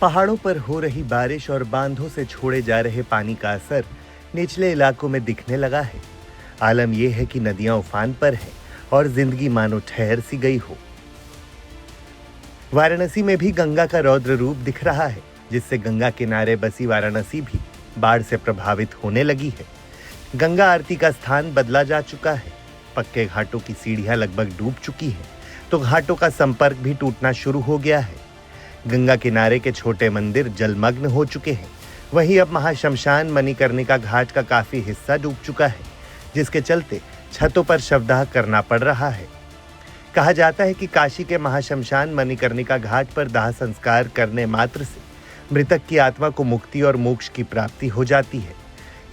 पहाड़ों पर हो रही बारिश और बांधों से छोड़े जा रहे पानी का असर निचले इलाकों में दिखने लगा है। आलम यह है कि नदियां उफान पर हैं और जिंदगी मानो ठहर सी गई हो। वाराणसी में भी गंगा का रौद्र रूप दिख रहा है, जिससे गंगा किनारे बसी वाराणसी भी बाढ़ से प्रभावित होने लगी है। गंगा आरती का स्थान बदला जा चुका है। पक्के घाटों की सीढ़ियां लगभग डूब चुकी हैं, तो घाटों का संपर्क भी टूटना शुरू हो गया है। गंगा किनारे के छोटे मंदिर जलमग्न हो चुके हैं। वहीं अब महाशमशान मणिकर्णिका घाट का काफी हिस्सा डूब चुका है, जिसके चलते छतों पर शवदाह करना पड़ रहा है। कहा जाता है कि काशी के महाशमशान मणिकर्णिका घाट पर दाह संस्कार करने मात्र से मृतक की आत्मा को मुक्ति और मोक्ष की प्राप्ति हो जाती है।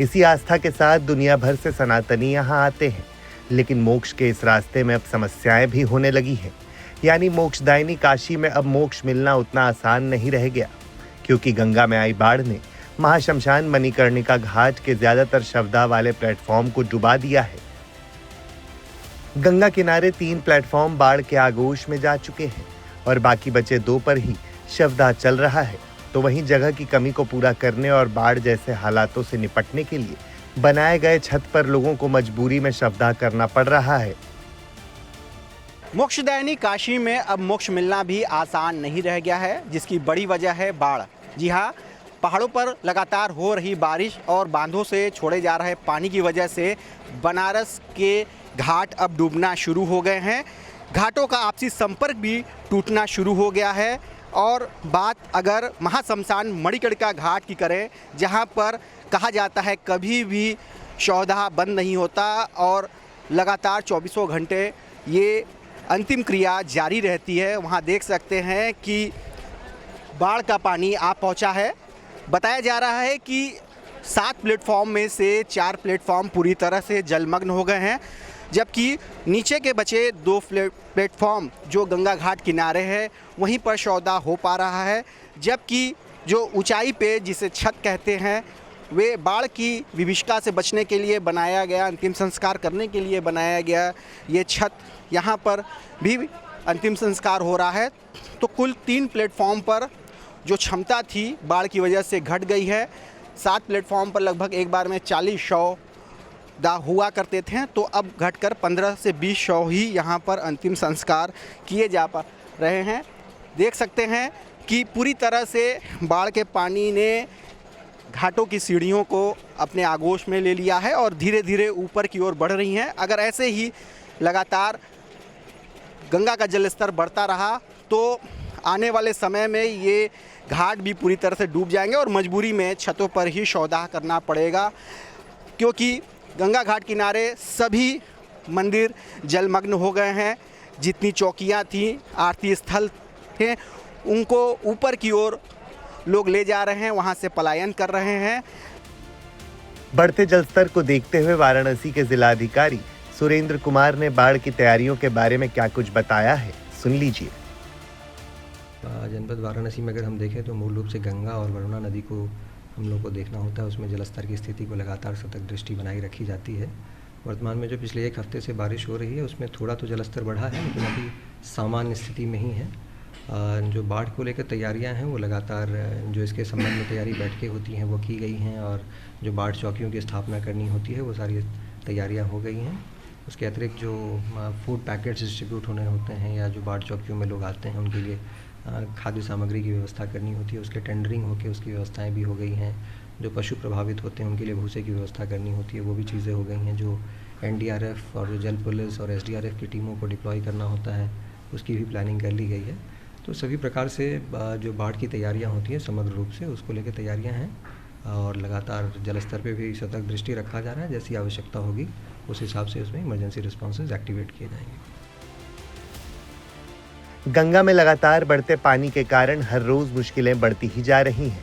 इसी आस्था के साथ दुनिया भर से सनातनी यहाँ आते हैं, लेकिन मोक्ष के इस रास्ते में अब समस्याएं भी होने लगी हैं। यानी मोक्षदायिनी काशी में अब मोक्ष मिलना उतना आसान नहीं रह गया, क्योंकि गंगा में आई बाढ़ ने महाशमशान मणिकर्णिका घाट के ज्यादातर शवदाह वाले प्लेटफॉर्म को डुबा दिया है। गंगा किनारे 3 प्लेटफॉर्म बाढ़ के आगोश में जा चुके हैं और बाकी बचे 2 पर ही शवदाह चल रहा है। तो वहीं जगह की कमी को पूरा करने और बाढ़ जैसे हालातों से निपटने के लिए बनाए गए छत पर लोगों को मजबूरी में शवदाह करना पड़ रहा है। मोक्षदायिनी काशी में अब मोक्ष मिलना भी आसान नहीं रह गया है, जिसकी बड़ी वजह है बाढ़। जी हाँ, पहाड़ों पर लगातार हो रही बारिश और बांधों से छोड़े जा रहे पानी की वजह से बनारस के घाट अब डूबना शुरू हो गए हैं। घाटों का आपसी संपर्क भी टूटना शुरू हो गया है। और बात अगर महाशमशान मणिकर्णिका घाट की करें, जहां पर कहा जाता है कभी भी शवदाह बंद नहीं होता और लगातार 24 घंटे ये अंतिम क्रिया जारी रहती है, वहां देख सकते हैं कि बाढ़ का पानी आ पहुंचा है। बताया जा रहा है कि 7 प्लेटफॉर्म में से 4 प्लेटफॉर्म पूरी तरह से जलमग्न हो गए हैं, जबकि नीचे के बचे 2 प्लेटफॉर्म जो गंगा घाट किनारे है वहीं पर शवदाह हो पा रहा है। जबकि जो ऊंचाई पे जिसे छत कहते हैं, वे बाढ़ की विभीषिका से बचने के लिए बनाया गया, अंतिम संस्कार करने के लिए बनाया गया ये छत, यहाँ पर भी अंतिम संस्कार हो रहा है। तो कुल 3 प्लेटफॉर्म पर जो क्षमता थी बाढ़ की वजह से घट गई है। 7 प्लेटफॉर्म पर लगभग एक बार में 40 शव दाह हुआ करते थे, तो अब घटकर 15 से 20 शव ही यहाँ पर अंतिम संस्कार किए जा पा रहे हैं। देख सकते हैं कि पूरी तरह से बाढ़ के पानी ने घाटों की सीढ़ियों को अपने आगोश में ले लिया है और धीरे धीरे ऊपर की ओर बढ़ रही हैं। अगर ऐसे ही लगातार गंगा का जलस्तर बढ़ता रहा तो आने वाले समय में ये घाट भी पूरी तरह से डूब जाएंगे और मजबूरी में छतों पर ही शवदाह करना पड़ेगा, क्योंकि गंगा घाट किनारे सभी मंदिर जलमग्न हो गए हैं। जितनी चौकियां थीं, आरती स्थल थे, उनको ऊपर की ओर लोग ले जा रहे हैं, वहां से पलायन कर रहे हैं। बढ़ते जलस्तर को देखते हुए वाराणसी के जिलाधिकारी सुरेंद्र कुमार ने बाढ़ की तैयारियों के बारे में क्या कुछ बताया है, सुन लीजिए। जनपद वाराणसी में अगर हम देखें तो मूल रूप से गंगा और वरुणा नदी को हम लोग को देखना होता है। उसमें जलस्तर की स्थिति को लगातार सतत दृष्टि बनाई रखी जाती है। वर्तमान में जो पिछले 1 हफ्ते से बारिश हो रही है उसमें थोड़ा तो जलस्तर बढ़ा है, लेकिन अभी सामान्य स्थिति में ही है। जो बाढ़ को लेकर तैयारियां हैं वो लगातार जो इसके संबंध में तैयारी बैठकें होती हैं वो की गई हैं, और जो बाढ़ चौकियों की स्थापना करनी होती है वो सारी तैयारियां हो गई हैं। उसके अतिरिक्त जो फूड पैकेट्स डिस्ट्रीब्यूट होने होते हैं या जो बाढ़ चौकियों में लोग आते हैं उनके लिए खाद्य सामग्री की व्यवस्था करनी होती है, उसके टेंडरिंग होकर उसकी व्यवस्थाएं भी हो गई हैं। जो पशु प्रभावित होते हैं उनके लिए भूसे की व्यवस्था करनी होती है, वो भी चीज़ें हो गई हैं। जो NDRF और जो जल पुलिस और SDRF की टीमों को डिप्लॉय करना होता है उसकी भी प्लानिंग कर ली गई है। तो सभी प्रकार से जो बाढ़ की तैयारियां होती हैं समग्र रूप से उसको लेकर तैयारियां हैं, और लगातार जलस्तर पे भी सतत दृष्टि रखा जा रहा है। जैसी आवश्यकता होगी उस हिसाब से उसमें इमरजेंसी रिस्पॉन्सेज एक्टिवेट किए जाएंगे। गंगा में लगातार बढ़ते पानी के कारण हर रोज मुश्किलें बढ़ती ही जा रही हैं।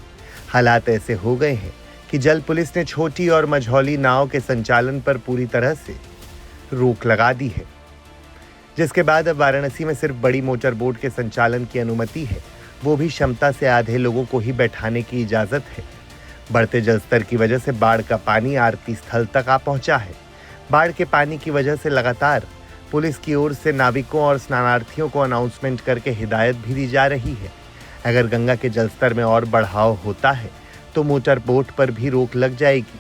हालात ऐसे हो गए हैं कि जल पुलिस ने छोटी और मझौली नाव के संचालन पर पूरी तरह से रोक लगा दी है, जिसके बाद अब वाराणसी में सिर्फ बड़ी मोटर बोट के संचालन की अनुमति है, वो भी क्षमता से आधे लोगों को ही बैठाने की इजाजत है। बढ़ते जलस्तर की वजह से बाढ़ का पानी आरती स्थल तक आ पहुंचा है। बाढ़ के पानी की वजह से लगातार पुलिस की ओर से नाविकों और स्नानार्थियों को अनाउंसमेंट करके हिदायत भी दी जा रही है। अगर गंगा के जलस्तर में और बढ़ाव होता है तो मोटर बोट पर भी रोक लग जाएगी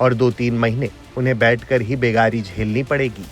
और 2-3 महीने उन्हें बैठकर ही बेगारी झेलनी पड़ेगी।